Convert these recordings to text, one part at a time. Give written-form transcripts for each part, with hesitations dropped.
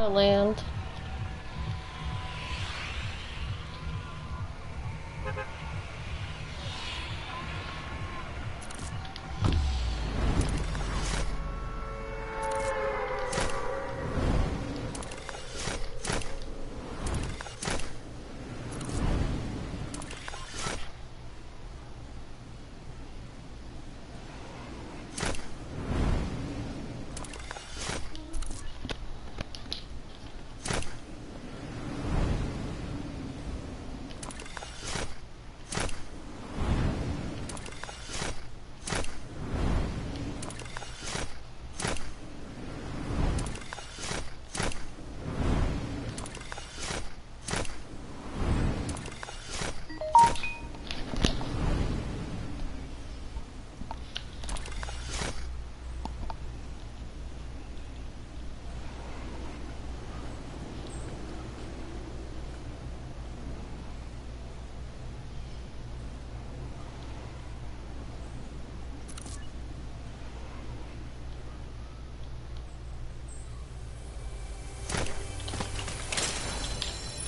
land.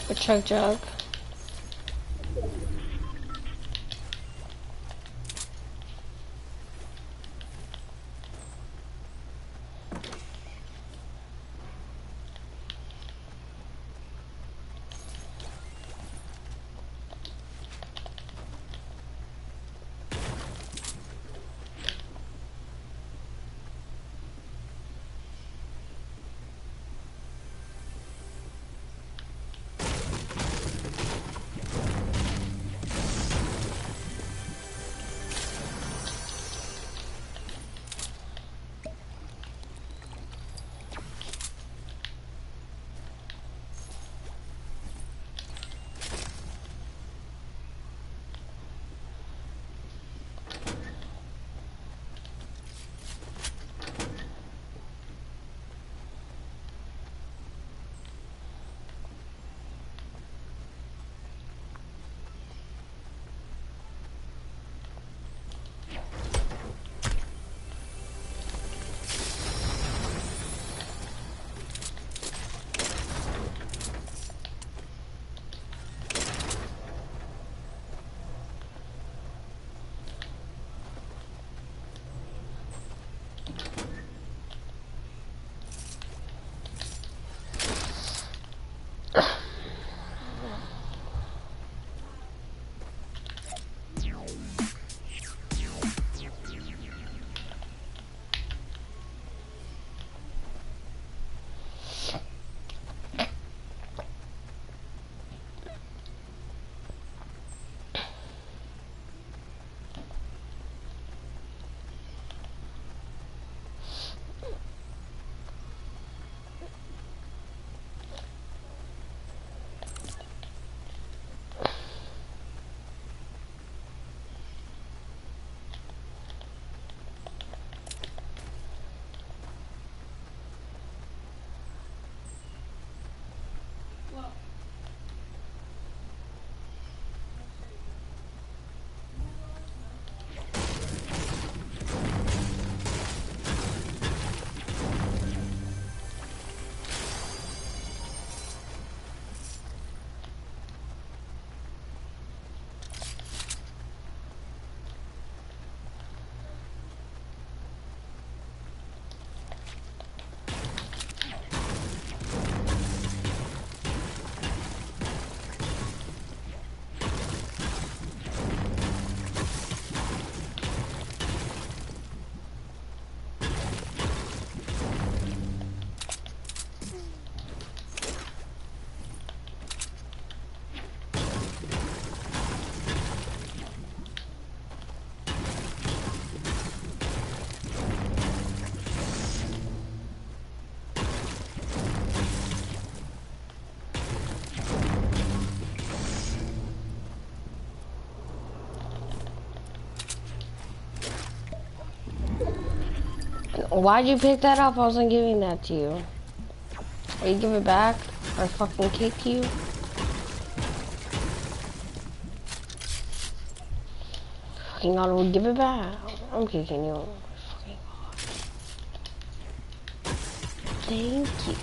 A chug jug. Why'd you pick that up? I wasn't giving that to you. Are you give it back? Or I fucking kick you? Fucking auto, give it back. I'm kicking you. Fucking God. Thank you.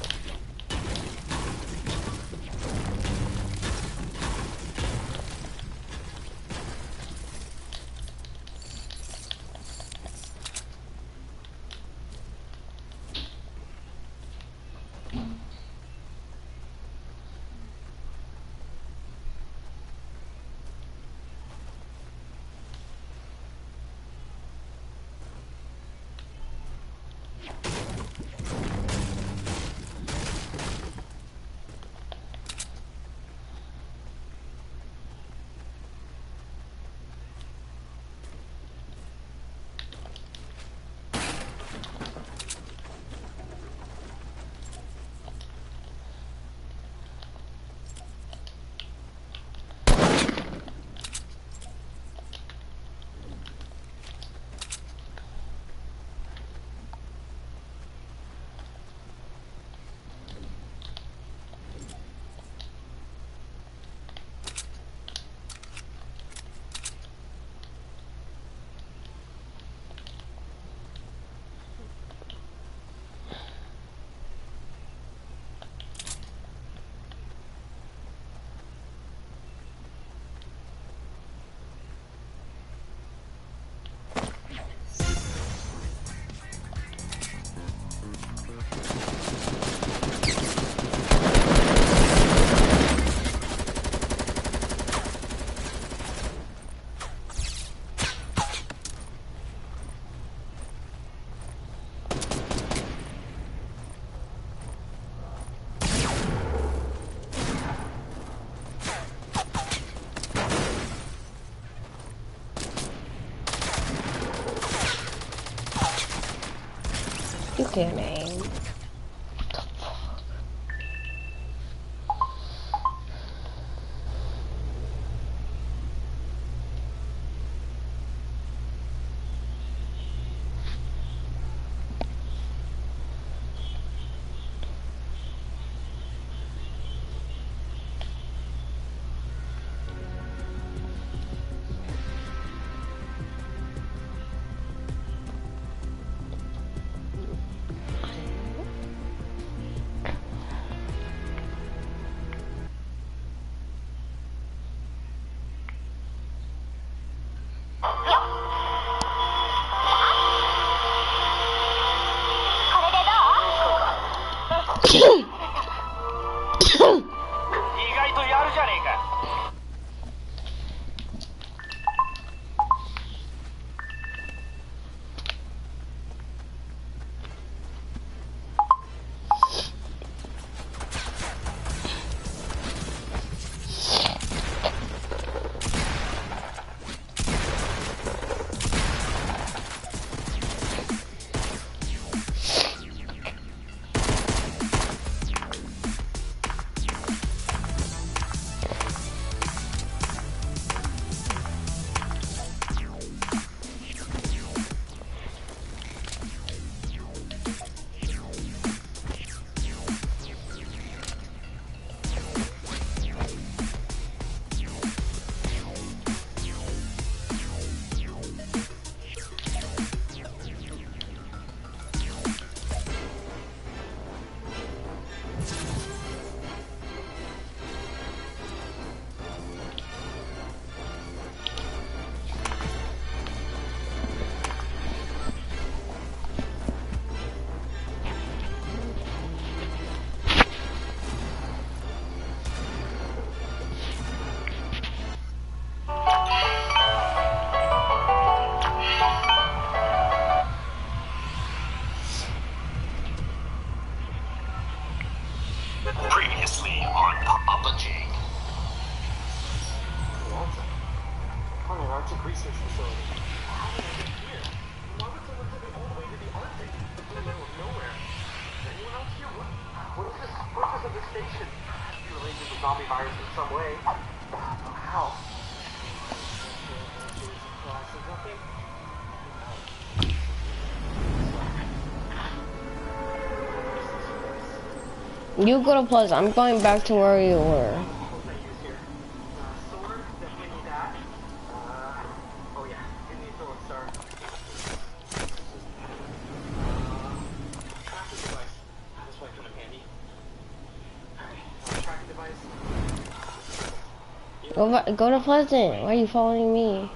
fucking name. Previously on Papa Jake. On an Arctic research facility. How did I get here? Why would someone take me all the way to the Arctic? In the middle of nowhere. Is anyone else here? What is this purpose of this station? Be related to the zombie virus in some way. How? Nothing? You go to Plus. I'm going back to where you were. Go to Pleasant. Why are you following me?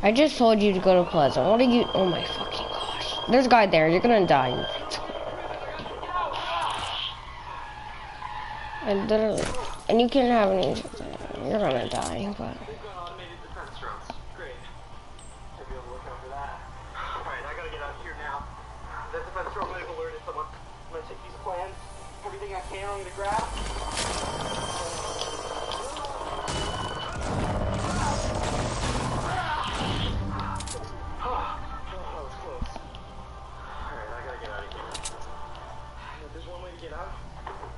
I just told you to go to Pleasant. What are you? Oh my fucking gosh. There's a guy there. You're gonna die. And you can't have any. You're gonna die, but. Everything I can, I'm gonna grab. That was close. Alright, I gotta get out of here. If there's one way to get out,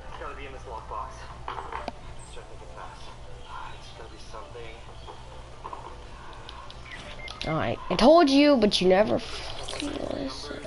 it's gotta be in this lockbox. Start thinking fast. It's gotta be something. Alright, I told you, but you never fucking listen.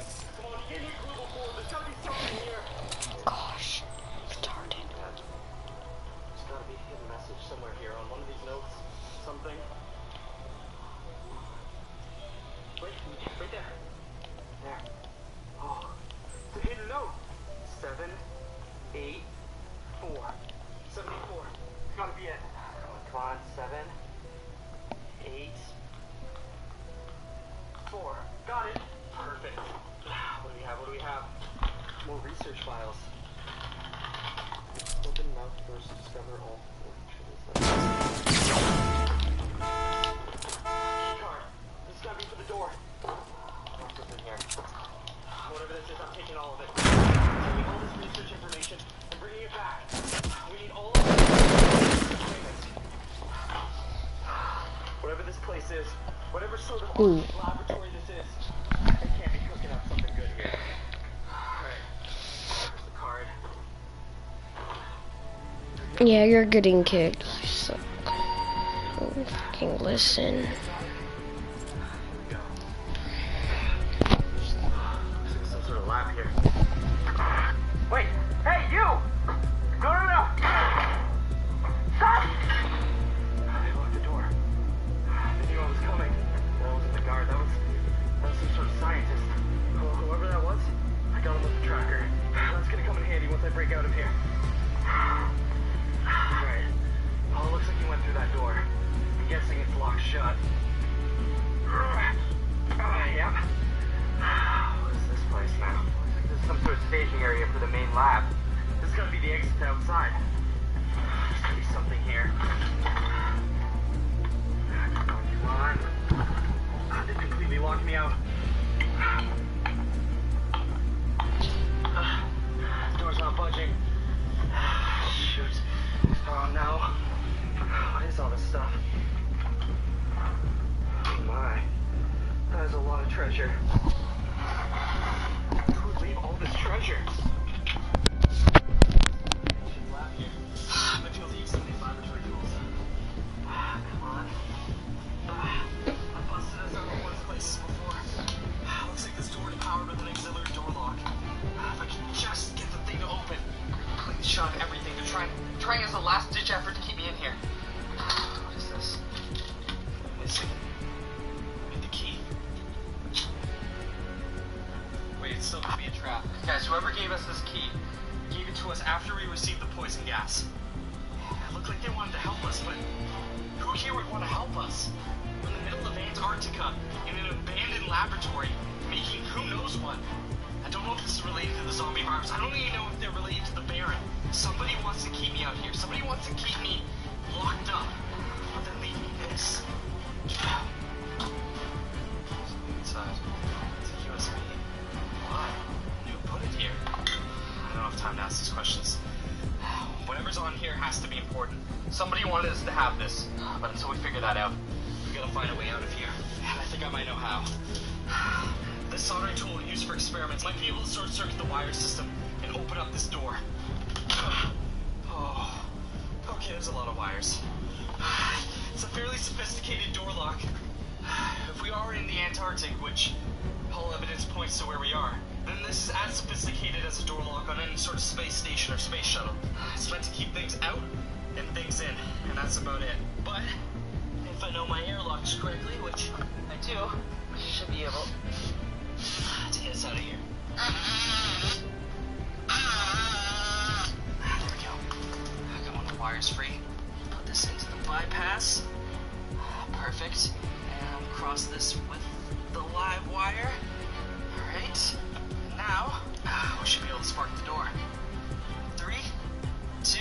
Whatever this is, I'm taking all of it. Taking all this research information and bringing it back. place is, whatever sort of Ooh. laboratory this is, they can't be cooking up something good here. Alright, there's the card. Yeah, you're getting kicked. So, fucking listen. Some sort of lab here. Wait! Hey, you! No, no, no! Stop! They locked the door. They knew I was coming. That wasn't the guard. That was some sort of scientist. Whoever that was, I got him with the tracker. That's gonna come in handy once I break out of here. Alright. Oh, it looks like you went through that door. I'm guessing it's locked shut. Yep. What is this place now? Looks like there's some sort of staging area for the main lab. This is gonna be the exit to outside. There's gonna be something here. Come on. They completely locked me out. Door's not budging. Shoot. Oh no. What is all this stuff? Oh my. That is a lot of treasure. Who would leave all this treasure? Maybe I'll use some of these laboratory tools. Come on. I've busted us out of one of these places before. Looks like this door is powered with an auxiliary door lock. If I can just get the thing to open. Completely shut everything. They're trying as a last ditch effort to keep me in here. What is this? Missing. The key. Wait, it's still gonna be a trap. Guys, whoever gave us this key gave it to us after we received the poison gas. It looked like they wanted to help us, but who here would want to help us? We're in the middle of Antarctica, in an abandoned laboratory, making who knows what. I don't know if this is related to the zombie virus. I don't even know if they're related to the Baron. Somebody wants to keep me out here. Somebody wants to keep me locked up. But then leave me this. Inside. It's a USB. Why? You put it here. I don't have time to ask these questions. Whatever's on here has to be important. Somebody wanted us to have this. But until we figure that out, we gotta find a way out of here. And I think I might know how. This soldering tool used for experiments might be able to short circuit the wire system and open up this door. Oh, okay, there's a lot of wires. It's a fairly sophisticated door lock. If we are in the Antarctic, which all evidence points to where we are, then this is as sophisticated as a door lock on any sort of space station or space shuttle. It's meant to keep things out and things in, and that's about it. But if I know my airlocks correctly, which I do, I should be able to get us out of here. There we go. I got one of the wires free. Put this into the bypass. Perfect. And cross this with the live wire. Alright. Now, we should be able to spark the door. 3, 2,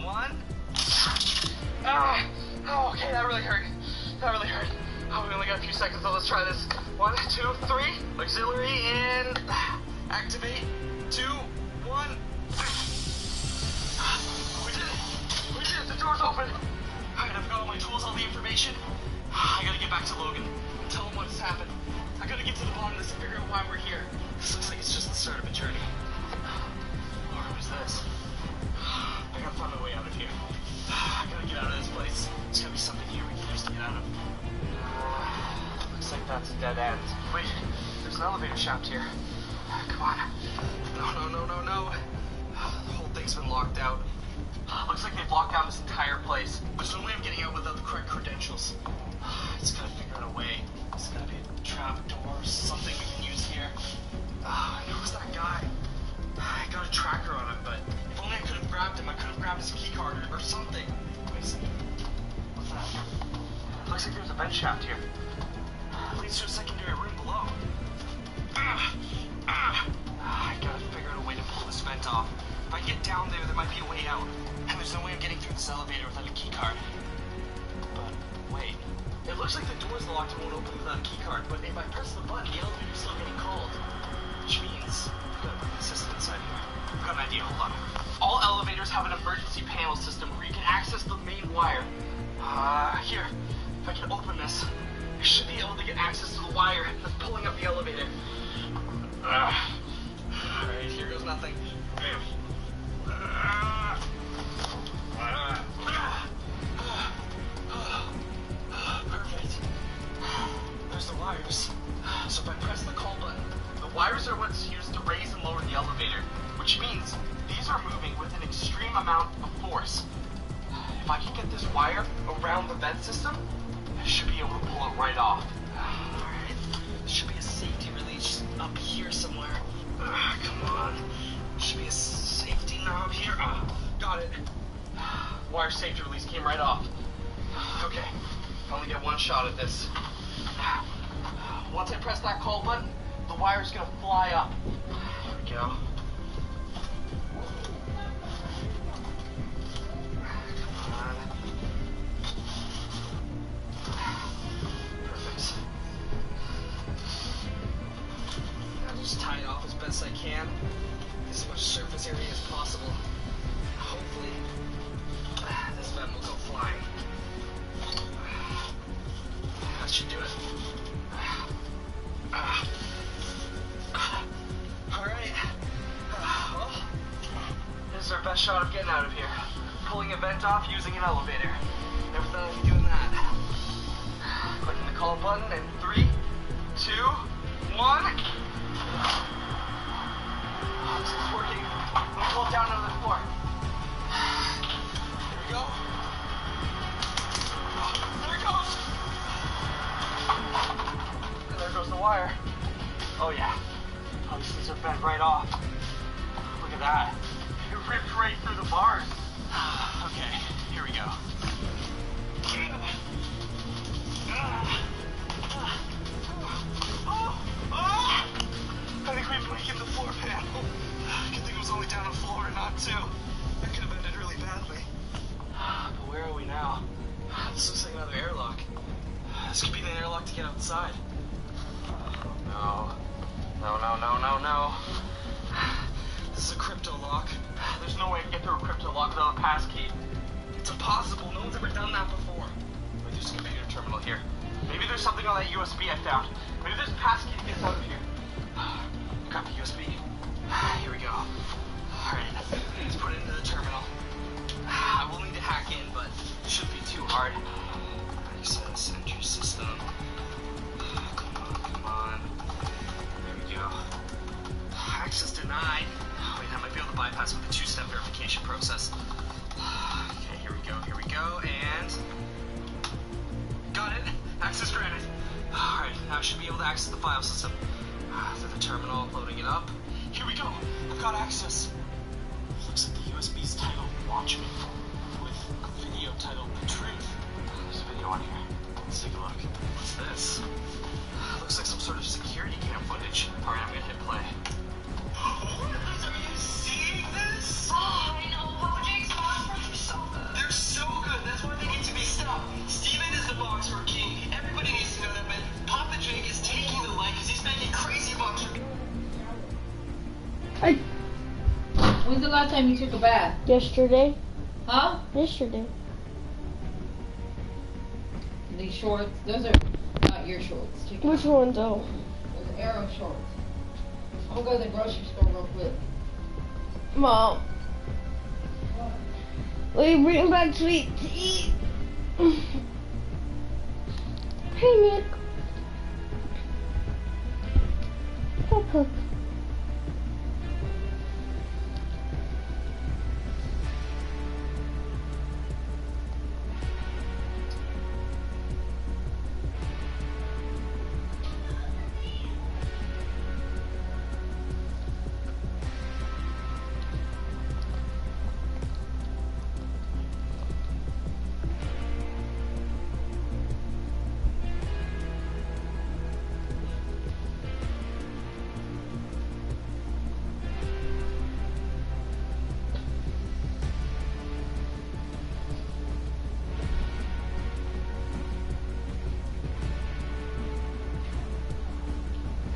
1. Oh, okay, that really hurt. That really hurt. Oh, we only got a few seconds, so let's try this. 1, 2, 3. Auxiliary and activate. 2, 1. We did it. We did it. The door's open. Alright, I've got all my tools, all the information. I gotta get back to Logan and tell him what's happened. I gotta get to the bottom of this and figure out why we're here. This looks like it's just the start of a journey. Or was this? I gotta find my way out of here. I gotta get out of this place. There's gotta be something here we can use to get out of. Looks like that's a dead end. Wait, there's an elevator shaft here. Come on. No. The whole thing's been locked out. Looks like they've locked down this entire place. There's no way of getting out without the correct credentials. It's gotta figure out a way. There's gotta be a trap door or something we can use here. Who's that guy? I got a tracker on him, but if only I could have grabbed him, I could have grabbed his key card or something. Wait a second. What's that? It looks like there's a vent shaft here. It leads to a secondary room below. I gotta figure out a way to pull this vent off. If I get down there, there might be a way out. And there's no way of getting through this elevator without a key card. But wait. It looks like the door's locked and won't open without a key card, but if I press the button, the elevator's still getting called. Which means I've got to put the system inside here. I've got an idea, hold on. All elevators have an emergency panel system where you can access the main wire. Here. If I can open this, I should be able to get access to the wire that's pulling up the elevator. Alright, here goes nothing. Perfect. There's the wires. So if I press the call button, the wires are what's used to raise and lower the elevator, which means these are moving with an extreme amount of force. If I can get this wire around the vent system, I should be able to pull it right off. Alright, there should be a safety release up here somewhere. Come on. There should be a safety knob here. Got it. Wire safety release came right off. Okay, I only get one shot at this. Once I press that call button, the wire's gonna fly up. Here we go. Perfect. I'll just tie it off as best I can. Get as much surface area as possible. Hopefully, this vent will go flying. That should do it. Alright. Well, this is our best shot of getting out of here. Pulling a vent off using an elevator. Never thought I'd be doing that. Clicking the call button in 3, 2, 1. This is working. I'll pull it down onto the floor. Here we go. There it goes. And there goes the wire. Oh yeah. Oh, these things are bent right off. Look at that. It ripped right through the bars. Okay, here we go. I think we've weakened the floor panel. Good thing it was only down a floor and not 2. That could have ended really badly. But where are we now? This looks like another airlock. This could be the airlock to get outside. No. No. This is a crypto lock. There's no way I can get through a crypto lock without a passkey. It's impossible. No one's ever done that before. Wait, there's a computer terminal here. Maybe there's something on that USB I found. Maybe there's a passkey to get us out of here. Got the USB. Here we go. Alright, let's put it into the terminal. I will need to hack in, but it shouldn't be too hard. Access entry system. Come on. There we go. Access denied. Wait, I might be able to bypass with the 2-step verification process. Okay, here we go, and... Got it. Access granted. Alright, now I should be able to access the file system. Through the terminal, loading it up. Here we go. I've got access. Looks like the USB's titled Watch Me, with a video titled The Truth. There's a video on here. Let's take a look. What's this? Looks like some sort of security cam footage. Alright, I'm gonna hit play. Are you seeing this? Oh, I know. Papa Jake's boxers are so good. They're so good. That's why they need to be stopped. Steven is the boxer king. Everybody needs to know that, but Papa Jake is taking the light because he's making crazy boxer. When's the last time you took a bath? Yesterday. Huh? Yesterday. These shorts, those are not your shorts. Check it Which out. one though? Those Arrow shorts. I'm gonna go to the grocery store real quick. Mom. Will you bring back sweet tea? Hey Nick. Papa.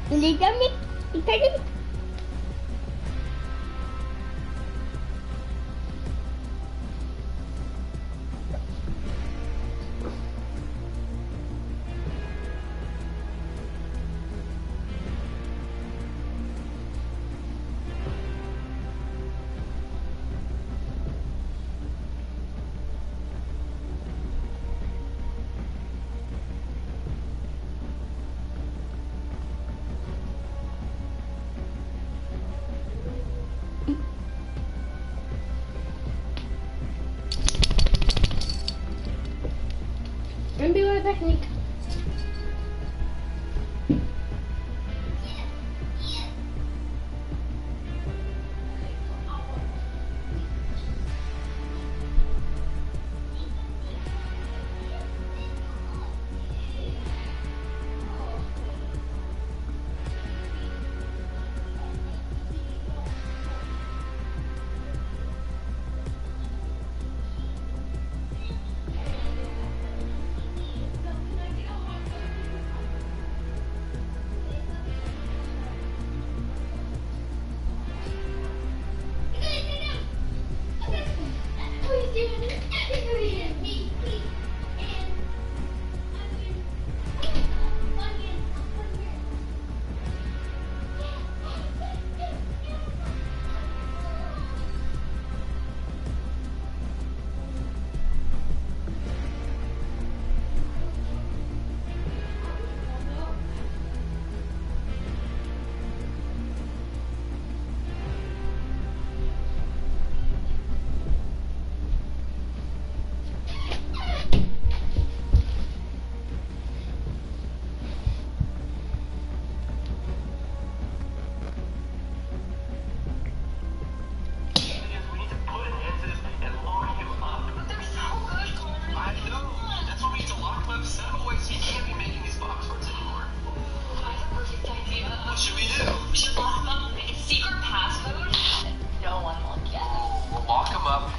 Dígame, dígame. Couldn't be with a picnic.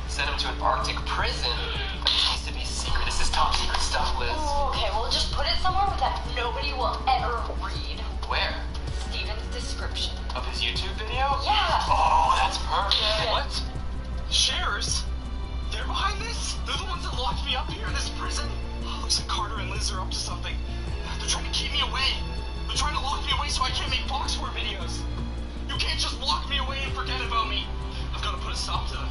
Send him to an Arctic prison. That needs to be secret. This is top secret stuff, Liz. Oh, okay, well just put it somewhere that nobody will ever read. Where? Steven's description. Of his YouTube video? Yeah. Oh, that's perfect. Yeah. What? Shares? They're behind this? They're the ones that locked me up here in this prison? Oh, looks like Carter and Liz are up to something. They're trying to keep me away. They're trying to lock me away so I can't make PS4 videos. You can't just lock me away and forget about me. I've got to put a stop to them.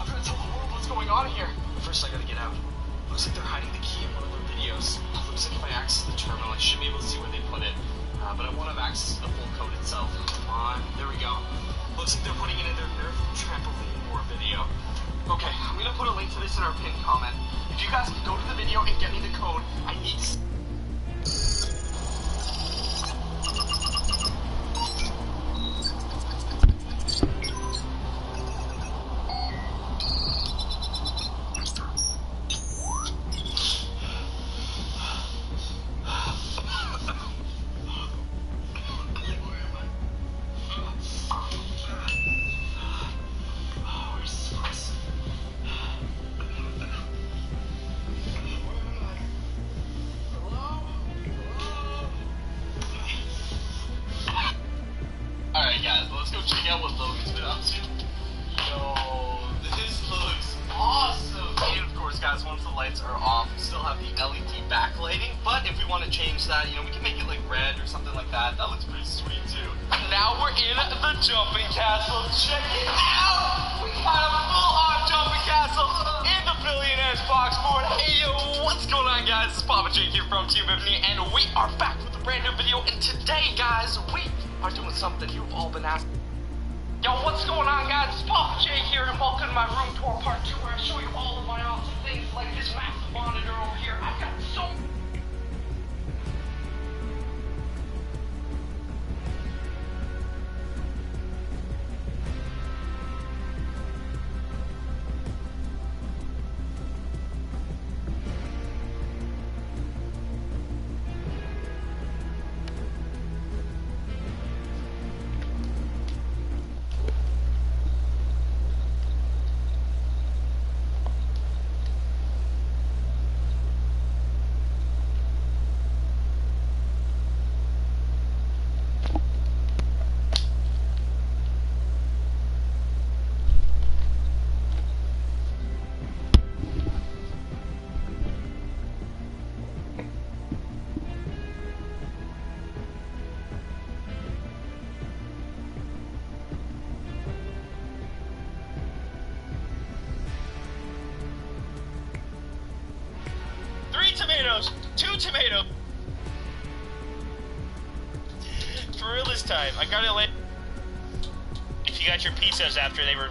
I've got to tell the world what's going on here. First, I got to get out. Looks like they're hiding the key in one of their videos. Looks like if I access the terminal, I should be able to see where they put it. But I want to have access to the full code itself. Come on. There we go. Looks like they're putting it in their Nerf trampoline war video. Okay, I'm going to put a link to this in our pinned comment. If you guys can go to the video and get me the code, I need to... Alright guys, let's go check out what Logan's been up to. Yo, this looks awesome! And of course guys, once the lights are off, we still have the LED backlighting, but if we want to change that, we can make it like red or something like that. That looks pretty sweet too. Now we're in the jumping castle. Check it out! We got a full-on jumping castle in the Billionaire's box board. Hey yo, what's going on guys? It's Papa Jake here from Team Ebony, and we are back with a brand new video, and today guys, we are doing something you've all been asking. Yo, what's going on guys? It's Papa J here, and welcome to my room tour part 2, where I show you all of my awesome things like this massive monitor over here. I've got so tomatoes, 2 tomatoes. For real this time, I got it late. If you got your pizzas after they were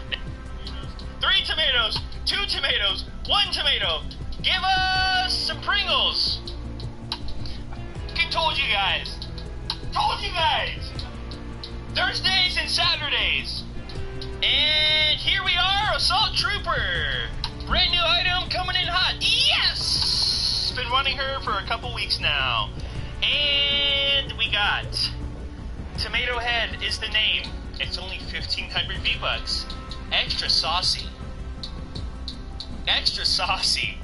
3 tomatoes, 2 tomatoes, 1 tomato. Give us some Pringles! I told you guys! Told you guys! Thursdays and Saturdays! And here we are, Assault Trooper! Brand new item coming in hot. Yes! Been running her for a couple weeks now. And we got Tomato Head is the name. It's only 1,500 V-Bucks. Extra saucy. Extra saucy.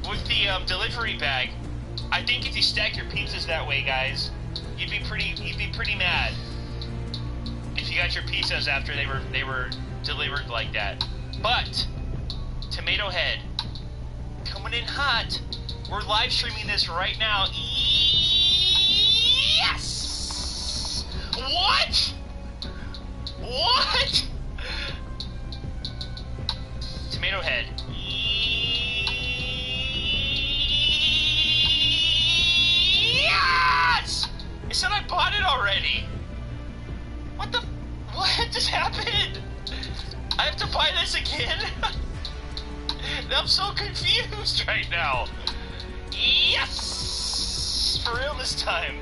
With the delivery bag. I think if you stack your pizzas that way, guys, you'd be pretty mad. If you got your pizzas after they were delivered like that. But Tomato Head coming in hot. We're live streaming this right now. Yes! What? What? Tomato Head. Yes! It said I bought it already. What just happened? I have to buy this again? I'm so confused right now. Yes! For real this time.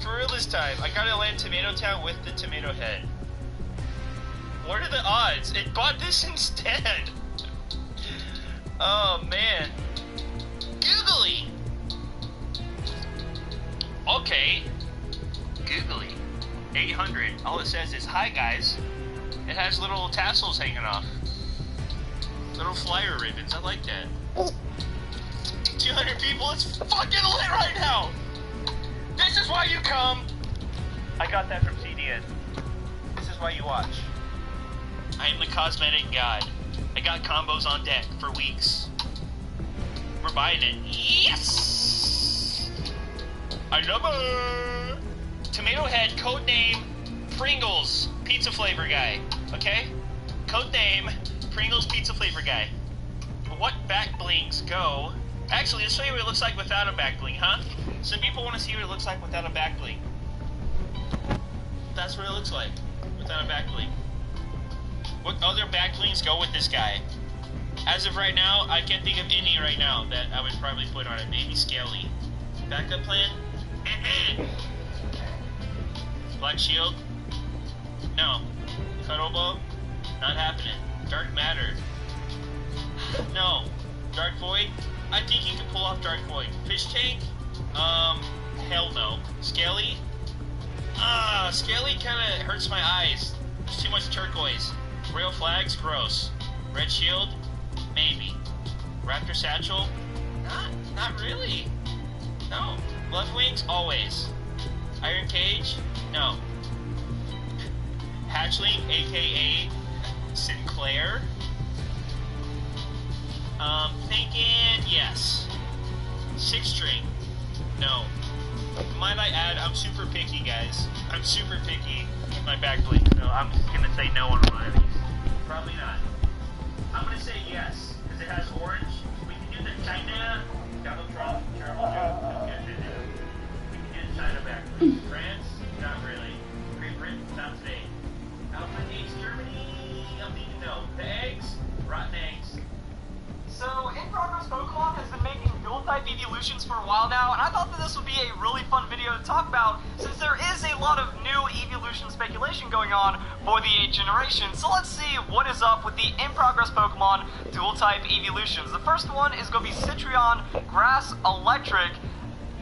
For real this time. I gotta land Tomato Town with the Tomato Head. What are the odds? It bought this instead. Oh man. Googly. Okay. Googly. 800. All it says is, hi guys. It has little tassels hanging off. Little flyer ribbons. I like that. 200 people. It's fucking lit right now. This is why you come. I got that from CDN. This is why you watch. I am the cosmetic god. I got combos on deck for weeks. We're buying it. Yes! I love it. Tomato Head, code name Pringles pizza flavor guy. Okay? Code name Pringles pizza flavor guy. What back blings go? Actually, let's show you what it looks like without a back bling, huh? Some people want to see what it looks like without a back bling. That's what it looks like without a back bling. What other back blings go with this guy? As of right now, I can't think of any right now that I would probably put on it. Maybe Scaly. Backup plan? Black Shield? No. Cuddle Bow? Not happening. Dark Matter? No. Dark Void? I think you can pull off Dark Void. Fish Tank? Hell no. Scaly? Scaly kinda hurts my eyes. There's too much turquoise. Royal Flags? Gross. Red Shield? Maybe. Raptor Satchel? Not really. No. Love Wings? Always. Iron Cage? No. Hatchling, aka Sinclair? Thinking yes. Six String? No. Might I add, I'm super picky, guys. I'm super picky with my back bling, so I'm just gonna say no on one of these. Probably not. I'm gonna say yes, because it has orange. We can do the China, Donald Trump, terrible joke. We can do the China back bling. France? Not really. Great Britain? Not today. Alpha East Germany? I'm thinking no. The eggs? Rotten eggs. So, In Progress Pokemon has been making dual-type evolutions for a while now, and I thought that this would be a really fun video to talk about, since there is a lot of new evolution speculation going on for the 8th generation. So let's see what is up with the In Progress Pokemon dual-type evolutions. The first one is going to be Citron Grass Electric.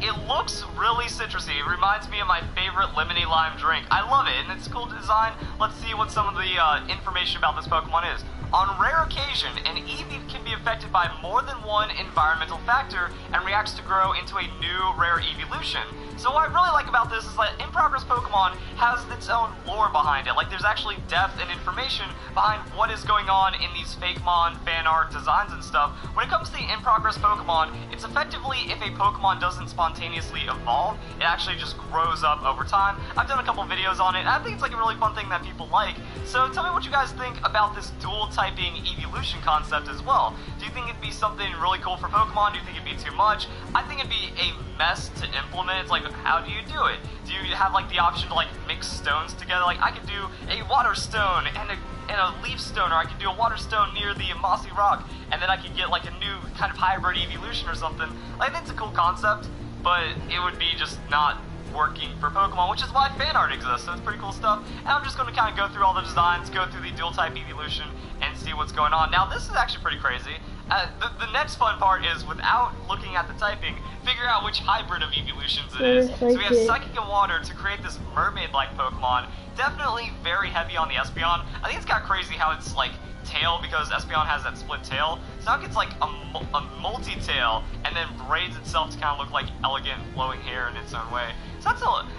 It looks really citrusy. It reminds me of my favorite lemony lime drink. I love it, and it's a cool design. Let's see what some of the information about this Pokemon is. On rare occasion, an Eevee can be affected by more than one environmental factor and reacts to grow into a new rare evolution. So what I really like about this is that In Progress Pokemon has its own lore behind it. Like, there's actually depth and information behind what is going on in these Fakemon fan art designs and stuff. When it comes to the In Progress Pokemon, it's effectively if a Pokemon doesn't spontaneously evolve, it actually just grows up over time. I've done a couple videos on it, and I think it's like a really fun thing that people like. So tell me what you guys think about this dual typing evolution concept as well. Do you think it'd be something really cool for Pokemon? Do you think it'd be too much? I think it'd be a mess to implement. It's like, how do you do it? Do you have like the option to like mix stones together? Like, I could do a water stone and a in a leaf stone, or I could do a water stone near the mossy rock, and then I could get like a new kind of hybrid evolution or something. Like, I think it's a cool concept, but it would be just not working for Pokemon, which is why fan art exists. So it's pretty cool stuff. And I'm just going to kind of go through all the designs, go through the dual type evolution, and see what's going on. Now, this is actually pretty crazy. The next fun part is, without looking at the typing, figure out which hybrid of evolutions it is. So we have Psychic and Water to create this mermaid-like Pokemon. Definitely very heavy on the Espeon. I think it's kind of crazy how it's like tail, because Espeon has that split tail. So now it gets like a multi-tail, and then braids itself to kind of look like elegant flowing hair in its own way. So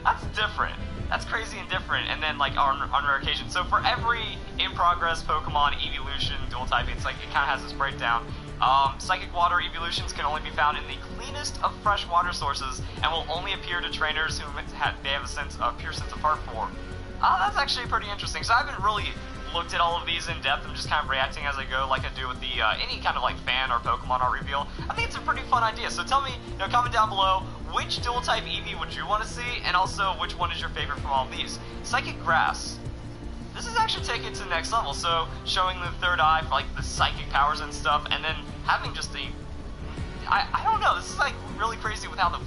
that's different. That's crazy and different. And then like on rare occasion. So for every in-progress Pokemon evolution dual typing, it's like it kind of has this breakdown. Psychic Water evolutions can only be found in the cleanest of fresh water sources, and will only appear to trainers who have a pure sense of heart for. That's actually pretty interesting. So I haven't really looked at all of these in depth. I'm just kind of reacting as I go, like I do with the any kind of like fan or Pokemon art reveal. I think it's a pretty fun idea. So tell me, comment down below, which dual type Eevee would you want to see, and also which one is your favorite from all of these. Psychic Grass. This is actually taking it to the next level. So showing the third eye for like the psychic powers and stuff, and then having just I don't know. This is like really crazy with how the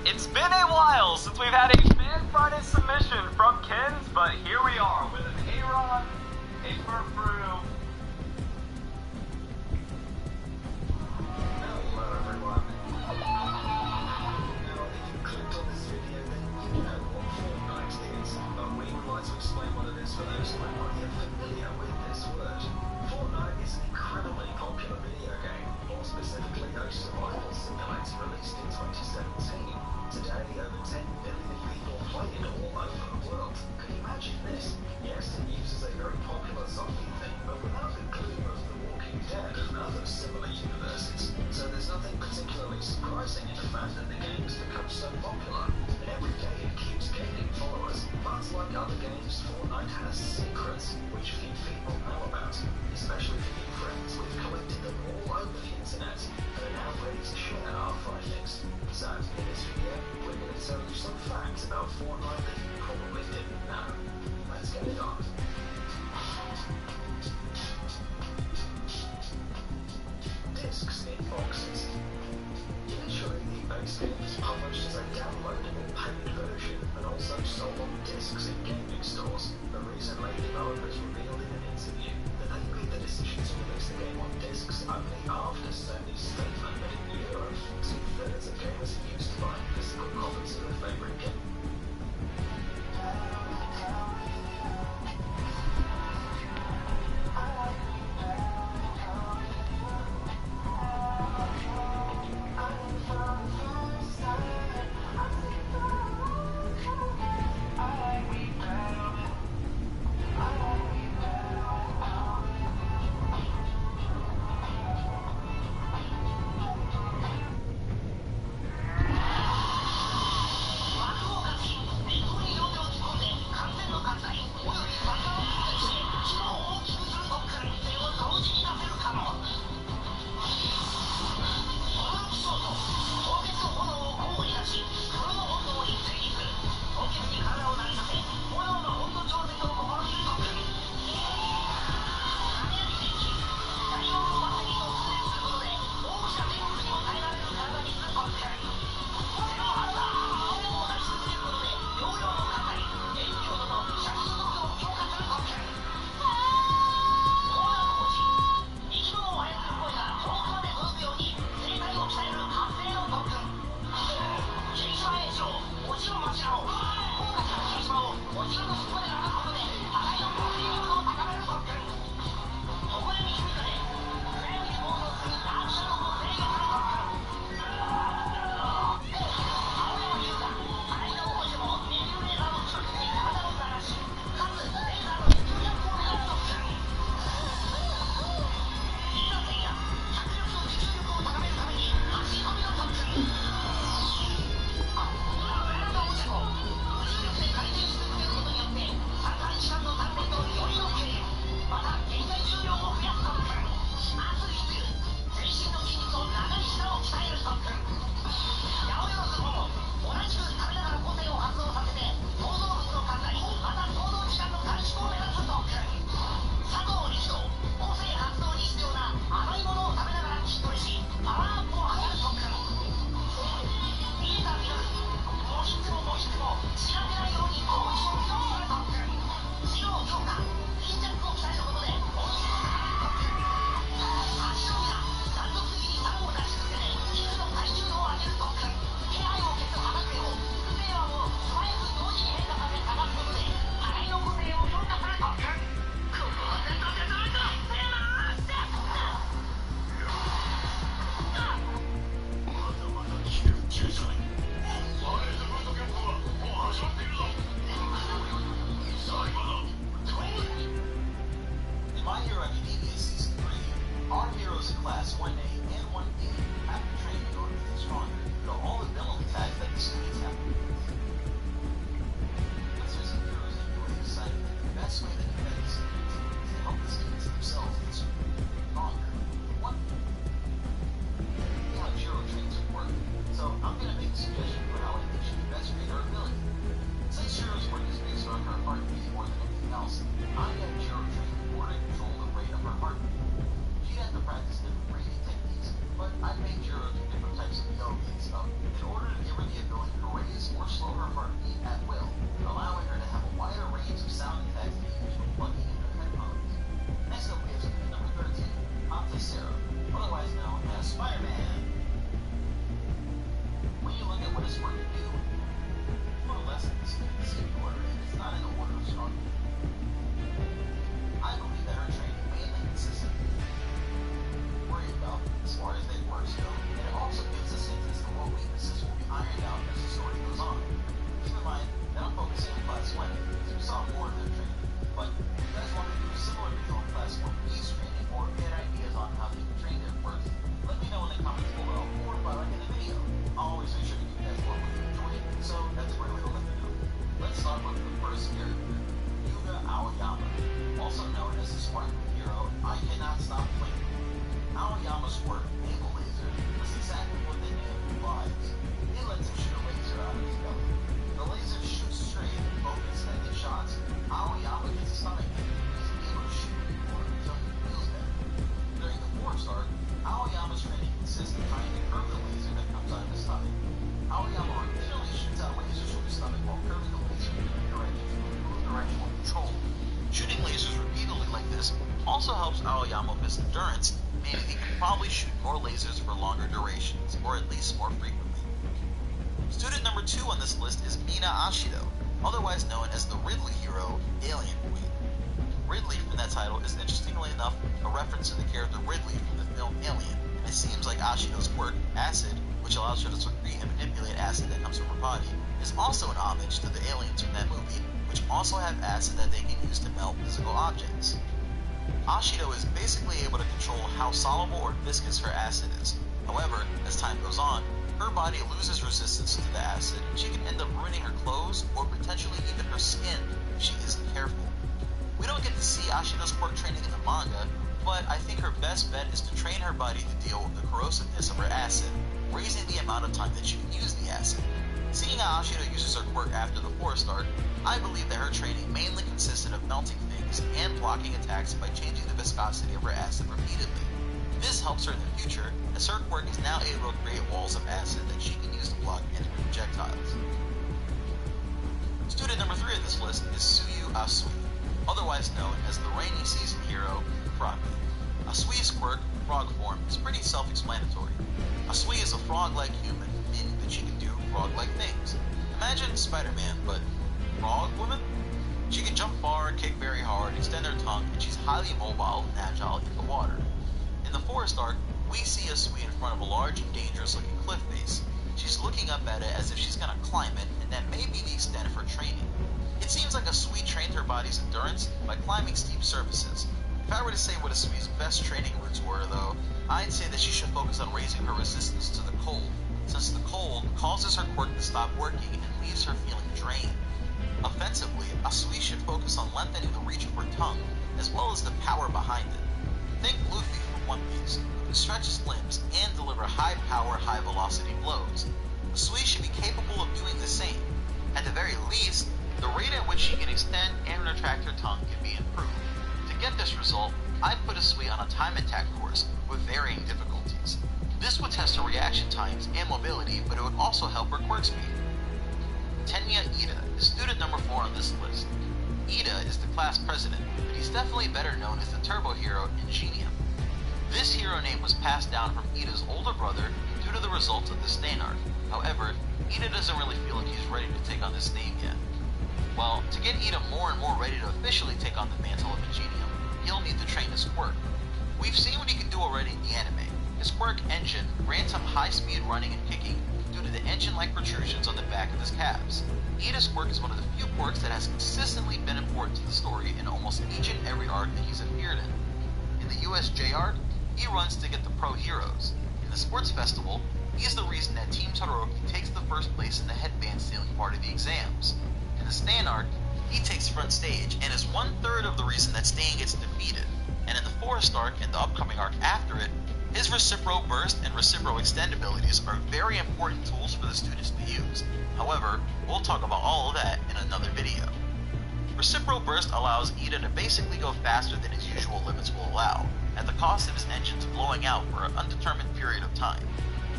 It's been a while since we've had a Fan Friday submission from Ken's, but here we are with an Aron, a Furfrou. Hello everyone. Now, if you clicked on this video, then you know what Fortnite is. But we would like to explain what it is for those who might not be familiar with this word. Fortnite is an incredibly popular video game, more specifically a survival simulator released in 2017. Today, over 10 billion people play it all over the world. Can you imagine this? Yes, it uses a very popular zombie theme, but without the gloom of The Walking Dead and other similar universes. So there's nothing particularly surprising in the fact that the game has become so popular. And every day it keeps gaining followers. But like other games, Fortnite has secrets which few people know about. Especially for you friends, we've collected them all over the internet and are now ready to share our findings. So, in this video, we're going to tell you some facts about Fortnite that you probably didn't know. Let's get it on. Discs in boxes. Initially, the base game was published as a downloadable paid version, and also sold on discs in gaming stores. But recently, developers revealed in an interview that they made the decision to release the game on discs only after Sony's statement that in Europe, 2/3 of gamers are used to buying physical copies of their favorite game. more lasers for longer durations, or at least more frequently. Student number 2 on this list is Mina Ashido, otherwise known as the Ridley hero, Alien Queen. Ridley from that title is, interestingly enough, a reference to the character Ridley from the film Alien, and it seems like Ashido's quirk, Acid, which allows her to secrete and manipulate acid that comes from her body, is also an homage to the aliens from that movie, which also have acid that they can use to melt physical objects. Ashido is basically able to control how soluble or viscous her acid is. However, as time goes on, her body loses resistance to the acid, and she can end up ruining her clothes or potentially even her skin if she isn't careful. We don't get to see Ashido's quirk training in the manga, but I think her best bet is to train her body to deal with the corrosiveness of her acid, raising the amount of time that she can use the acid. Seeing how Ashido uses her quirk after the forest arc, I believe that her training mainly consisted of melting things and blocking attacks by changing the viscosity of her acid repeatedly. This helps her in the future, as her quirk is now able to create walls of acid that she can use to block enemy projectiles. Student number 3 of this list is Tsuyu Asui, otherwise known as the rainy season hero, Froggy. Asui's quirk, frog form, is pretty self-explanatory. Asui is a frog-like human, meaning that she can do frog-like things. Imagine Spider-Man, but frog woman? She can jump far, kick very hard, extend her tongue, and she's highly mobile and agile in the water. In the forest arc, we see Asui in front of a large and dangerous-looking cliff face. She's looking up at it as if she's gonna climb it, and that may be the extent of her training. It seems like Asui trained her body's endurance by climbing steep surfaces. If I were to say what Asui's best training routes were, though, I'd say that she should focus on raising her resistance to the cold, since the cold causes her quirk to stop working and leaves her feeling drained. Offensively, Asui should focus on lengthening the reach of her tongue, as well as the power behind it. Think Luffy from One Piece, who can stretch his limbs and deliver high-power, high-velocity blows. Asui should be capable of doing the same. At the very least, the rate at which she can extend and retract her tongue can be improved. To get this result, I'd put Asui on a time attack course with varying difficulties. This would test her reaction times and mobility, but it would also help her quirk speed. Tenya Ida is student number 4 on this list. Ida is the class president, but he's definitely better known as the turbo hero Ingenium. This hero name was passed down from Ida's older brother due to the results of the Stain arc. However, Ida doesn't really feel like he's ready to take on this name yet. Well, to get Ida more and more ready to officially take on the mantle of Ingenium, he'll need to train his quirk. We've seen what he can do already in the anime. His quirk Engine grants him high-speed running and kicking due to the engine-like protrusions on the back of his calves. Ida's quirk is one of the few quirks that has consistently been important to the story in almost each and every arc that he's appeared in. In the USJ arc, he runs to get the pro heroes. In the sports festival, he's the reason that Team Todoroki takes the first place in the headband stealing part of the exams. In the Stain arc, he takes front stage and is 1/3 of the reason that Stain gets defeated. And in the Forest arc and the upcoming arc after it, his Recipro Burst and Recipro Extend abilities are very important tools for the students to use. However, we'll talk about all of that in another video. Recipro Burst allows Ida to basically go faster than his usual limits will allow, at the cost of his engines blowing out for an undetermined period of time.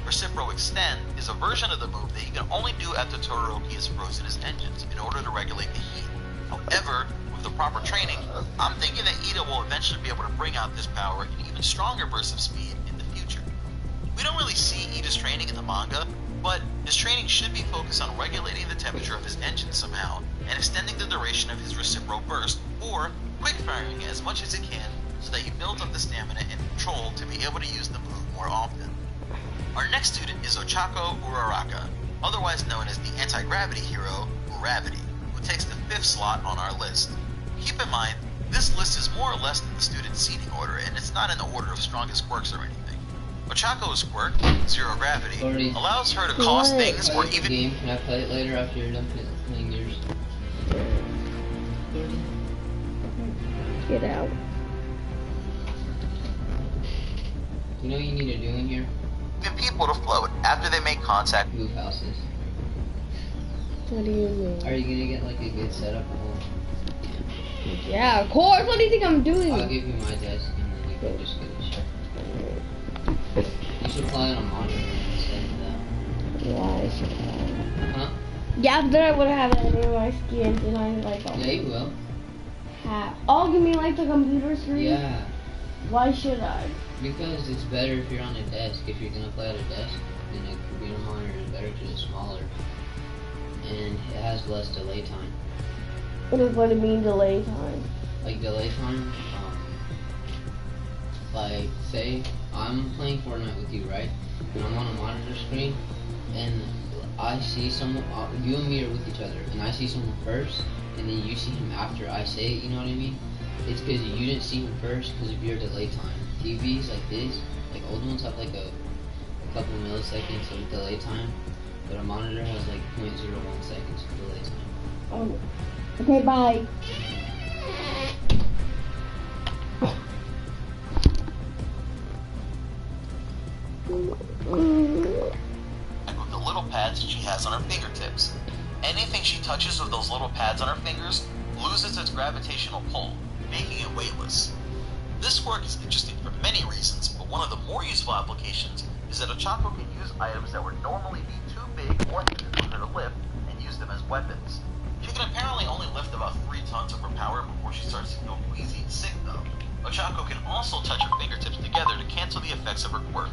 Recipro Extend is a version of the move that he can only do after Todoroki has frozen his engines in order to regulate the heat. However, with the proper training, I'm thinking that Ida will eventually be able to bring out this power in even stronger bursts of speed in the future. We don't really see Ida's training in the manga, but his training should be focused on regulating the temperature of his engine somehow, and extending the duration of his Recipro Burst, or quick firing as much as he can so that he builds up the stamina and control to be able to use the move more often. Our next student is Ochako Uraraka, otherwise known as the anti-gravity hero, Uravity, who takes the 5th slot on our list. Keep in mind, this list is more or less in the student seating order, and it's not in the order of strongest quirks or anything. Ochako's quirk, Zero Gravity, allows her to cause things or even... Game. Can I play it later after you're done playing yours? Get out. You know what you need to do in here? Get people to float after they make contact. Move houses. What do you mean? Are you gonna get like a good setup? Yeah, of course. What do you think I'm doing? I'll give you my desk and then you can just get the shit. You should play on a monitor instead of that. Why? Huh? Yeah, then I would have any of my skins and I like. Yeah, you will. Oh, give me like the computer screen. Yeah. Why should I? Because it's better if you're on a desk. If you're gonna play at a desk, then a computer monitor is better because it's smaller and it has less delay time. What does what it mean delay time? Like delay time, like say I'm playing Fortnite with you, right? And I'm on a monitor screen, and I see someone, you and me are with each other, and I see someone first, and then you see him after I say it, you know what I mean? It's because you didn't see him first because of your delay time. TVs like this, like old ones have like a couple milliseconds of delay time, but a monitor has like 0.01 seconds of delay time. Oh. Okay, bye. And with the little pads she has on her fingertips. Anything she touches with those little pads on her fingers loses its gravitational pull, making it weightless. This quirk is interesting for many reasons, but one of the more useful applications is that Ochako can use items that would normally be too big or heavy for her to lift and use them as weapons. She can apparently only lift about 3 tons of her power before she starts to feel queasy and sick though. Ochako can also touch her fingertips together to cancel the effects of her quirk.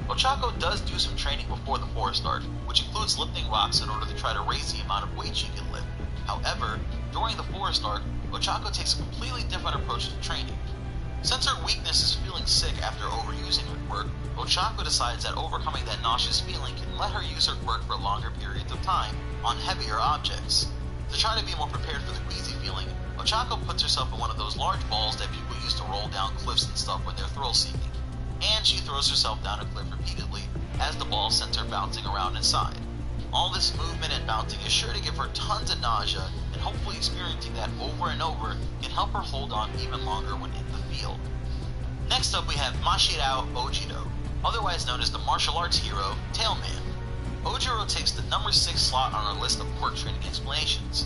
Ochako does do some training before the forest arc, which includes lifting rocks in order to try to raise the amount of weight she can lift. However, during the forest arc, Ochako takes a completely different approach to training. Since her weakness is feeling sick after overusing her quirk, Ochako decides that overcoming that nauseous feeling can let her use her quirk for longer periods of time on heavier objects. To try to be more prepared for the queasy feeling, Ochako puts herself in one of those large balls that people use to roll down cliffs and stuff when they're thrill-seeking. And she throws herself down a cliff repeatedly as the ball sends her bouncing around inside. All this movement and bouncing is sure to give her tons of nausea, and hopefully experiencing that over and over can help her hold on even longer when in the field. Next up we have Mashirao Ojiro, otherwise known as the martial arts hero, Tailman. Ojiro takes the number 6 slot on our list of quirk training explanations.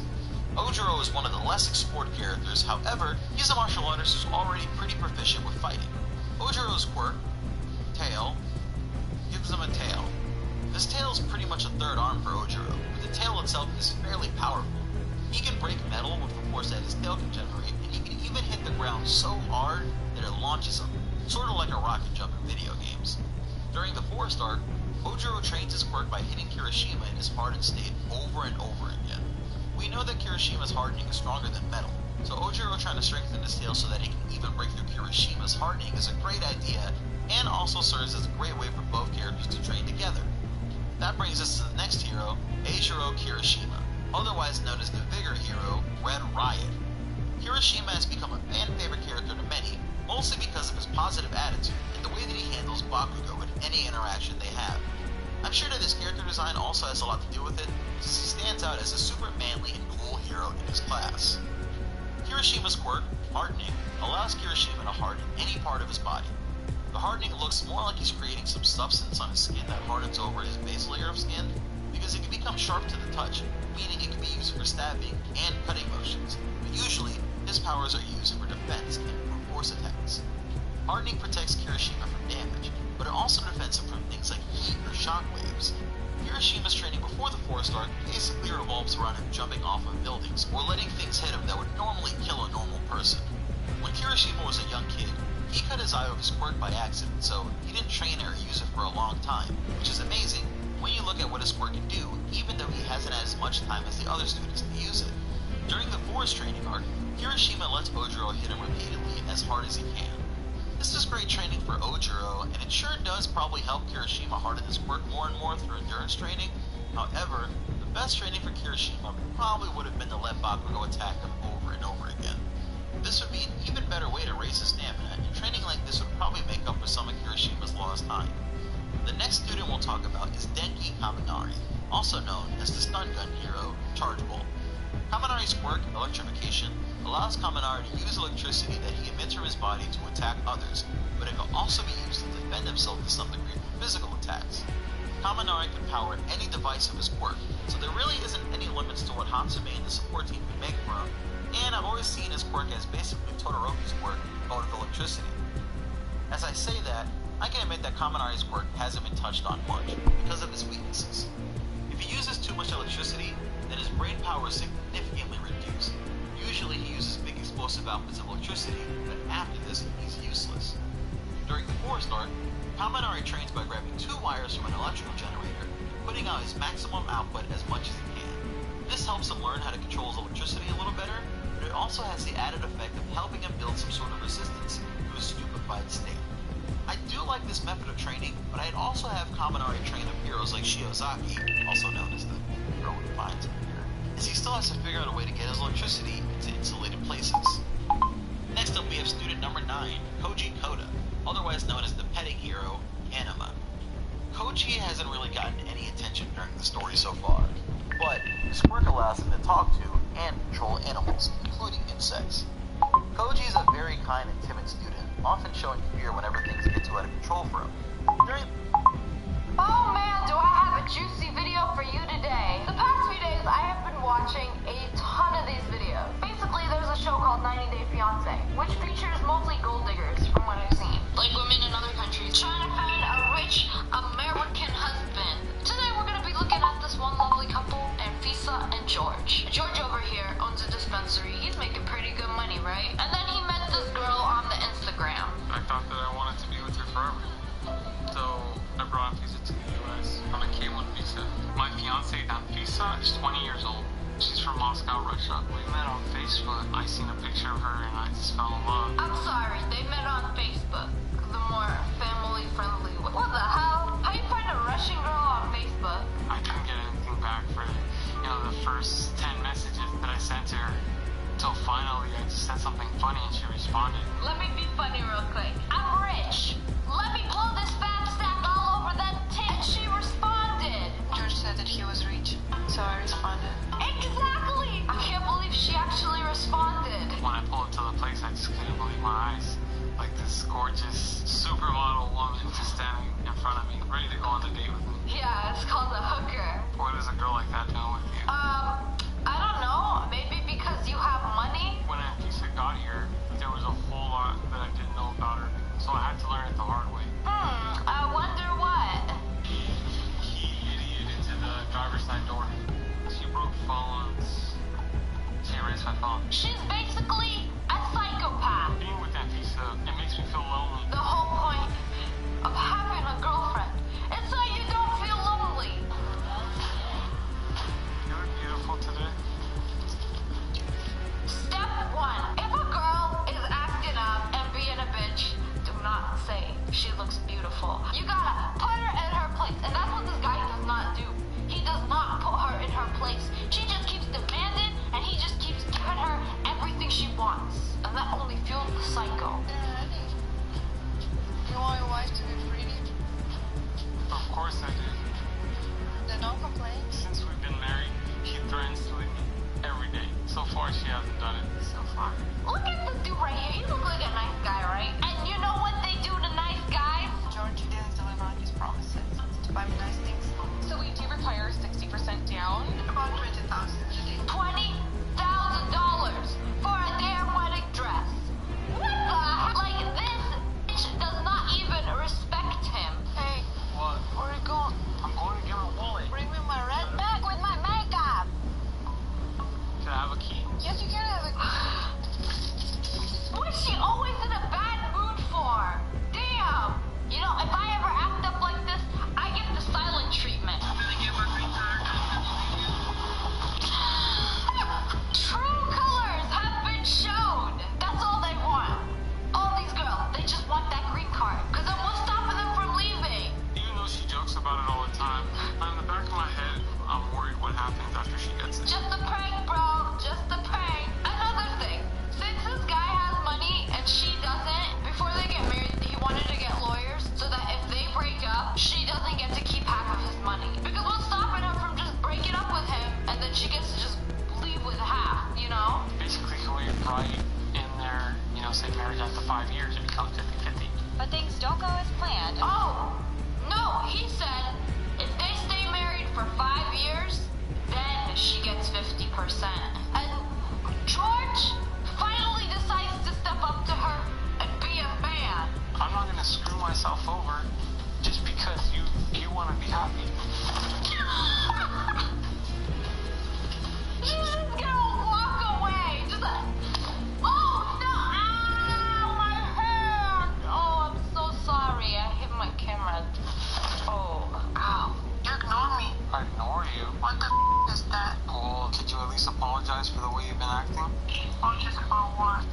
Ojiro is one of the less explored characters, however, he's a martial artist who's already pretty proficient with fighting. Ojiro's quirk, Tail, gives him a tail. This tail is pretty much a third arm for Ojiro, but the tail itself is fairly powerful. He can break metal with the force that his tail can generate, and he can even hit the ground so hard that it launches him, sort of like a rocket jump in video games. During the forest arc, Ojiro trains his quirk by hitting Kirishima in his hardened state over and over again. We know that Kirishima's hardening is stronger than metal, so Ojiro trying to strengthen his tail so that he can even break through Kirishima's hardening is a great idea, and also serves as a great way for both characters to train together. That brings us to the next hero, Eijiro Kirishima, otherwise known as the Vigor hero, Red Riot. Kirishima has become a fan-favorite character to many, mostly because of his positive attitude and the way that he handles Bakugo in any interaction they have. I'm sure that his character design also has a lot to do with it, since he stands out as a super manly and cool hero in his class. Kirishima's quirk, Hardening, allows Kirishima to harden any part of his body. The hardening looks more like he's creating some substance on his skin that hardens over his base layer of skin, because it can become sharp to the touch, meaning it can be used for stabbing and cutting motions, but usually his powers are used for defense and brute force attacks. Hardening protects Kirishima from damage, but it also defends him from things like heat or shock waves. Kirishima's training before the forest arc basically revolves around him jumping off of buildings or letting things hit him that would normally kill a normal person. When Kirishima was a young kid, he cut his eye with his quirk by accident, so he didn't train or use it for a long time, which is amazing when you look at what his quirk can do, even though he hasn't had as much time as the other students to use it. During the forest training arc, Kirishima lets Ojiro hit him repeatedly as hard as he can. This is great training for Ojiro, and it sure does probably help Kirishima harden his quirk more and more through endurance training. However, the best training for Kirishima probably would have been to let Bakugo attack him over and over again. This would be an even better way to raise his stamina, and training like this would probably make up for some of Kirishima's lost time. The next student we'll talk about is Denki Kaminari, also known as the stun gun hero, Charge Bolt. Kaminari's quirk, Electrification, allows Kaminari to use electricity that he emits from his body to attack others, but it can also be used to defend himself to some degree from physical attacks. Kaminari can power any device of his quirk, so there really isn't any limits to what Hatsume and the support team can make for him, and I've always seen his quirk as basically Todoroki's quirk, but with electricity. As I say that, I can admit that Kaminari's quirk hasn't been touched on much, because of his weaknesses. If he uses too much electricity, then his brain power is significantly reduced. Usually he uses big explosive boasts about his electricity, but after this, he's useless. During the forest arc, Kaminari trains by grabbing 2 wires from an electrical generator, putting out his maximum output as much as he can. This helps him learn how to control his electricity a little better, but it also has the added effect of helping him build some sort of resistance to his stupefied state. I do like this method of training, but I'd also have Kaminari train up heroes like Shiozaki, also known as the girl with vines in here, as he still has to figure out a way to get his electricity into insulated places. Next up we have student number 9, Koji Koda, otherwise known as the petting hero, Anima. Koji hasn't really gotten any attention during the story so far, but his quirk allows him to talk to and control animals, including insects. Koji is a very kind and timid student, often showing fear whenever things get too out of control for him. Oh man, do I have a juicy video for you today. The past few days I have been watching a ton of these videos. Basically there's a show called 90 Day Fiancé, which features mostly gold diggers from what I've seen. Like women in other countries trying to find a rich American husband. Today we're going to be looking at this one lovely couple, Anfisa and George. George over here owns a dispensary. He's making pretty good money, right? And then he met this girl on the Instagram. I thought that I wanted to be with her forever. So I brought Anfisa to the US on a K1 visa. My fiance Anfisa is 20 years old. She's from Moscow, Russia. We met on Facebook. I seen a picture of her and I just fell in love. I'm sorry, they met on Facebook. The more family-friendly way. What the hell? How you find a Russian girl on Facebook? I couldn't get anything back for, the first 10 messages that I sent to her. Until finally I just said something funny and she responded. Let me be funny real quick. I'm rich. Let me blow this fat sack all over that tit. She responded. George said that he was rich, so I responded. Exactly! I can't believe she actually responded. When I pulled up to the place, I just couldn't believe my eyes. Like this gorgeous supermodel woman just standing in front of me, ready to go on the date with me. Yeah, it's called a hooker. What is a girl like that doing with you? I don't know. Maybe because you have money? When Anfisa got here, there was a whole lot that I didn't know about her, so I had to learn it the hard way. I wonder what. He idioted into the driver's side door. She broke phones. She erased my phone. She's basically a psychopath. Being with Anfisa, it makes me feel lonely. The whole point of having a girlfriend is so you don't feel lonely. You look beautiful today. Step 1. If a girl is acting up and being a bitch, do not say she looks beautiful. You gotta put her in her place. And that's what this guy does not do. He does not put her in her place. She just keeps demanding and he just keeps giving her What the is that? Well, could you at least apologize for the way you've been acting? Apologize for what?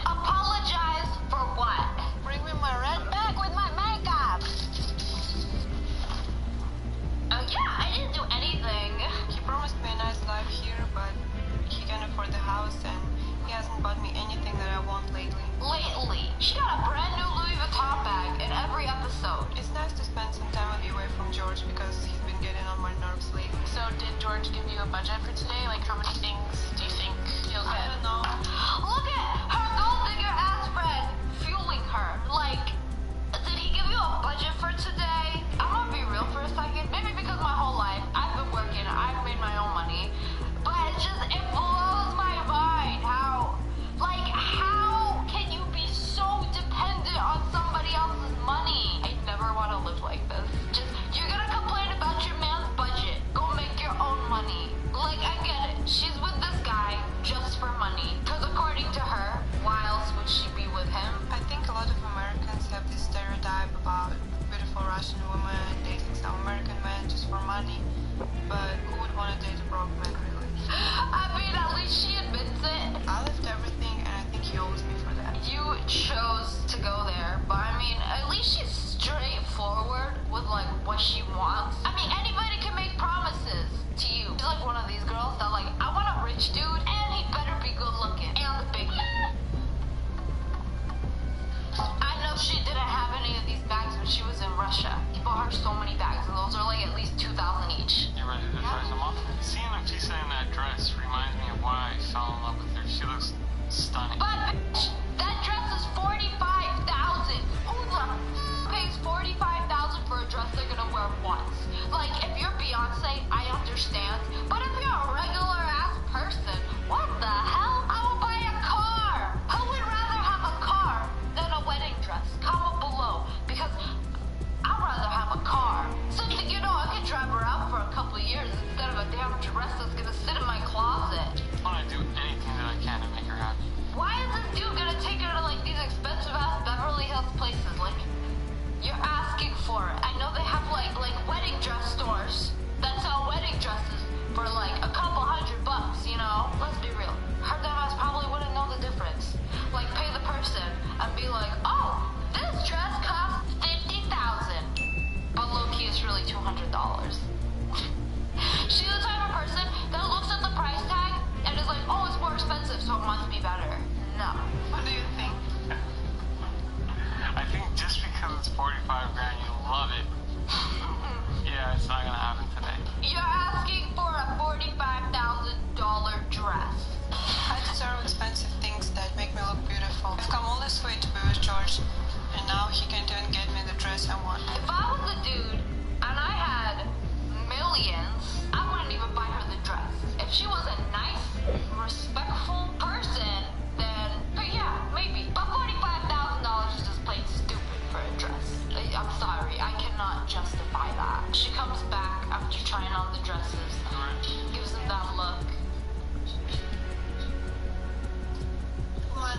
Apologize for what? Bring me my red bag with my makeup. Yeah, I didn't do anything. He promised me a nice life here, but he can't afford the house and he hasn't bought me anything that I want lately. Lately, she got a brand new Louis Vuitton bag in every episode. It's nice to spend some time with you away from George because he's been getting on my nerves lately. So did George give you a budget for today? Like how many things do you think you'll I get? don't know. Look at her gold digger ass friend fueling her. Like, did he give you a budget for today? I'm gonna be real for a second. Maybe because my whole life I've been working, I've made my own money. But it blows my mind how can you be so dependent on somebody else's money? I never want to live like this. Just, you're gonna complain about your man's budget. Go make your own money. Like, I get it. She's with this guy just for money. Because according to her, why else would she be with him? I think a lot of Americans have this stereotype about beautiful Russian women dating some American men just for money. But who would want to date a broke man, really? I mean, at least she admits it. I left everything and I think he owes me for that. You chose to go there, but I mean, at least she's straightforward with like what she wants. I mean, anybody can make promises to you. She's like one of these girls that like, I want a rich dude and he better be good looking and big. I know she didn't have any of these bags when she was in Russia. He bought her so many bags and those are like at least 2,000 each. You ready to try some off? Seeing Natisa in that dress reminds me of why I fell in love with her. She looks stunning. But bitch, that dress is $45,000. Who the pays $45,000 for a dress they're gonna wear once? Like, if you're Beyonce, I understand. But if you're a regular ass person, what the hell? I will buy a car. Who would rather have a car than a wedding dress? Comment below, because I'd rather have a car. So, you know, I could drive her out for a couple of years instead of a damn dress that's gonna sit in my closet. I want to do anything that I can to make her happy. Why is this dude gonna take her to like these expensive ass Beverly Hills places? Like, you're asking for it. I know they have like wedding dress stores that sell wedding dresses for like a couple $100, you know? Let's be real. Her dumb ass probably wouldn't know the difference. Like, pay the person and be like, oh, this dress costs $50,000. But low-key it's really $200. She's the type of person that looks at the price tag and is like, oh, it's more expensive, so it must be better. No. What do you think? I think just because it's 45 grand, you love it. Yeah, it's not gonna happen today. You're asking for a $45,000 dress. I deserve expensive things that make me look beautiful. I've come all this way to be with George, and now he can't even get me the dress I want. If I was a dude and I had millions, I wouldn't even buy her the dress. If she was a nice, respectful person, then yeah, maybe. But $45,000 is just plain stupid for a dress. I'm sorry, I cannot justify that. She comes back after trying on the dresses, gives him that look. What?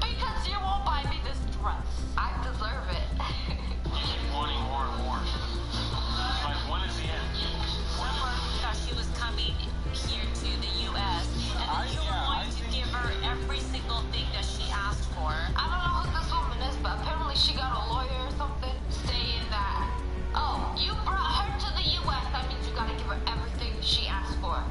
Because you won't buy me this dress. I deserve it. You keep wanting more and more. Like, when is the end? Remember that she was coming here to the U.S. and then you were going to give her every single thing that she asked for. I don't know who this woman is, but apparently she got a lawyer or something saying that, oh, you brought her to the U.S., that means you gotta give her everything she asked for.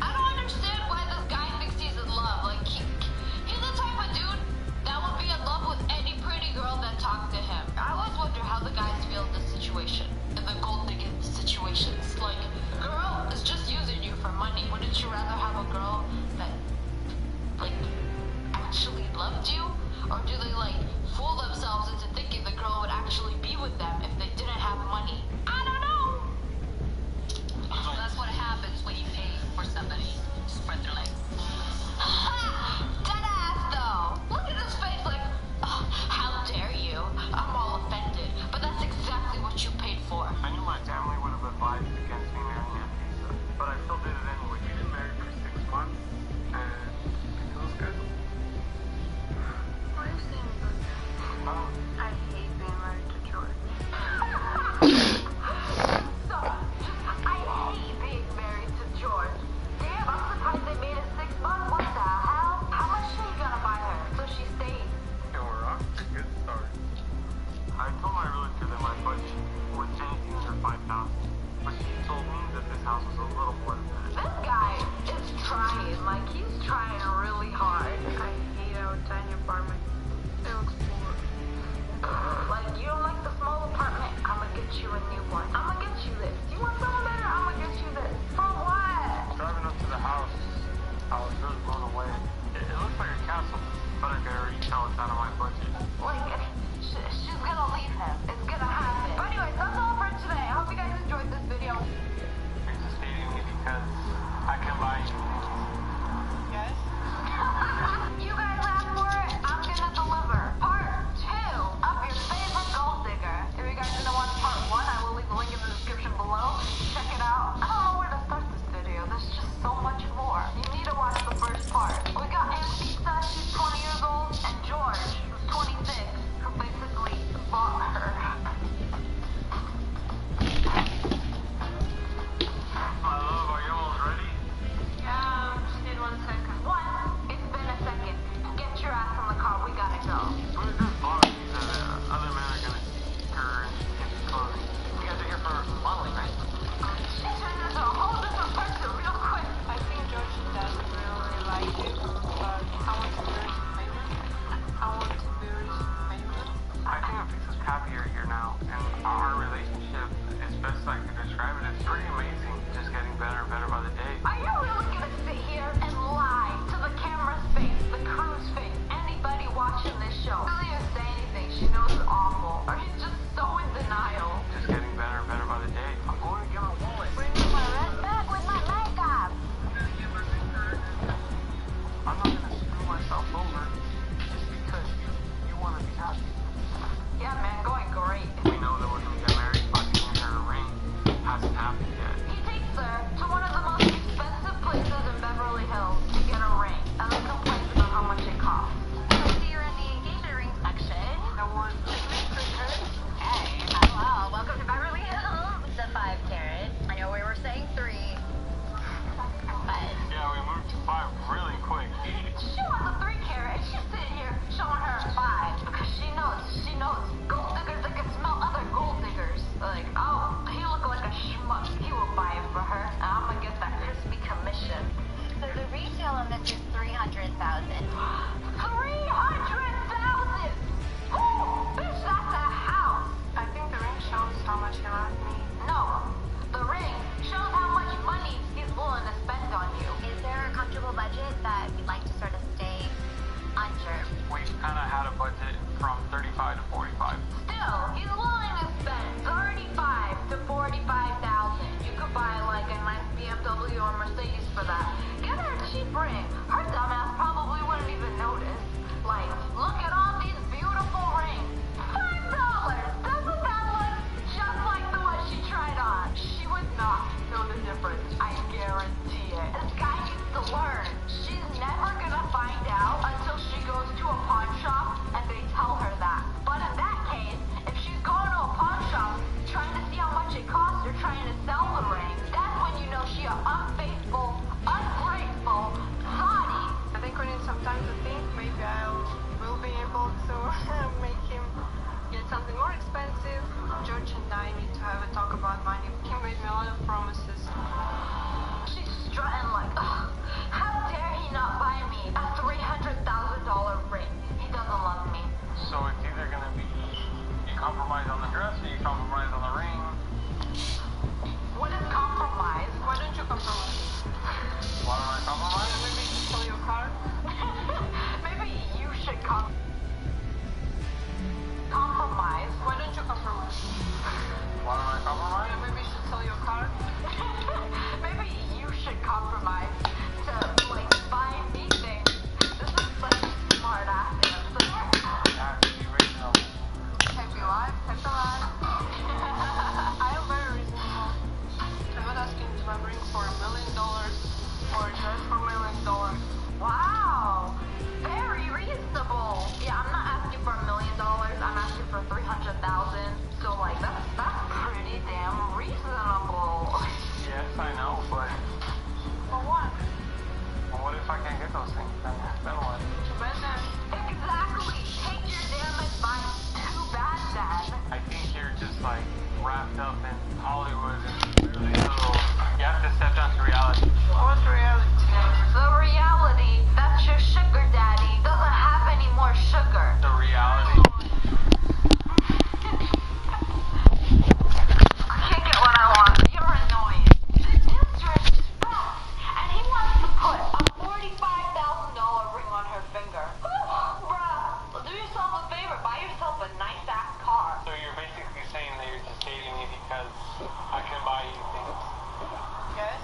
I don't understand why this guy thinks he's in love. Like, he's the type of dude that would be in love with any pretty girl that talked to him. I always wonder how the guys feel in this situation, in the gold digging situations. Like, girl is just using you for money. Wouldn't you rather have a girl that, like, actually loved you? Or do they, like, fool themselves into thinking the girl would actually be with them if they didn't have money? I don't know. So that's what happens when you pay for somebody to spread their legs. Ha! Dead ass, though. Look at his face like, oh, how dare you? I'm all offended. But that's exactly what you paid for. I knew my family would have advised against me marrying Natisa, but I still did it anyway. We been married for 6 months, and it feels good. Why are you saying that? Um, I hate being married to George. compromise on the ring. What is compromise? Why don't you compromise? Why don't I compromise? Maybe you should sell your car. Maybe you should compromise. Why don't you compromise? Why don't I compromise? Maybe you should sell your car. Maybe you should compromise to like buy me things. This is such a smart ass answer. You have to be reasonable. Happy life, happy life. I am very reasonable. I'm not asking to buy ring for $1 million or just for $1 million. Wow, very reasonable. Yeah, I'm not asking for $1 million. I'm asking for 300,000. So like that's pretty damn reasonable. Yes, I know, but For what? what if I can't get those things? Then what? Too bad then. Exactly. Take your damn advice. Too bad, Dad. I think you're just like wrapped up in Hollywood and really little. You have to step down to reality. What's reality? The reality that your sugar daddy doesn't have any more sugar. The reality. I can't get what I want. You're annoying. Disrespect. And he wants to put a $45,000 ring on her finger. Bruh, do yourself a favor. Buy yourself a nice ass car. So you're basically saying that you're just dating me because I can buy you things. Yes?